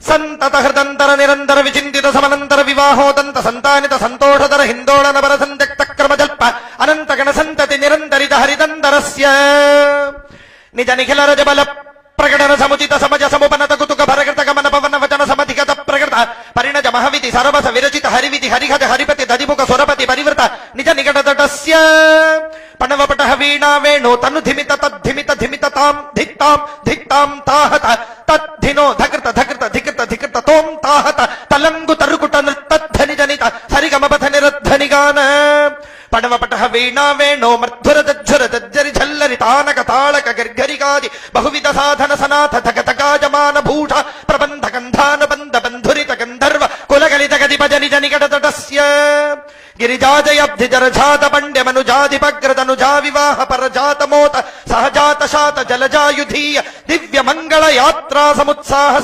సంతత హృదంతర నిరంతర విచింతిత సమనంతర వివాహోదంత సంతానిత సంతోషధర హిందోళన వర సంత్యక్త క్రమజల్ప అనంత గణ సంతతి నిరంతరిత హరిదంతరస్య నిజ నిఖిల రజబల ప్రకటన సముచిత సమజ సముపనత కుతుక భరకృత గమన పవన వచన సమధిగత ప్రకృత పరిణజ మహవిధి సరవస విరచిత హరివిధి హరిహత హరిపతి దధిముఖ సురపతి పరివృత నిజ నికటతటస్య పణవపట వీణా వేణో తను ధిమిత తద్ధిమిత ధిమిత తాం ధిక్తాం ధిక్తాం తాహత తద్ధినో ధకృత ధకృత ధికృత ధికృత తోం తాహత తలంగు తరుకుట నృత్తధ్వని జనిత సరిగమపథ నిరధ్వనిగాన పణవపట వీణా వేణో మర్ధుర జజ్జుర జజ్జరి ఝల్లరి తానక తాళక గర్గరిగాది బహువిధ సాధన సనాథ ధగతగాజమాన భూష ప్రబంధ గంధాన బంధ బంధురిత గంధర్వ కులగలిత గదిప జని జనికటతటస్య గిరిజాజయబ్ధి జరజాత పండ్య మనుజాధిపగ్రదనుజా వివాహ పరజాత మోత సహజాత శాత జలజాయుధీయ దివ్య మంగళ యాత్రా సముత్సాహ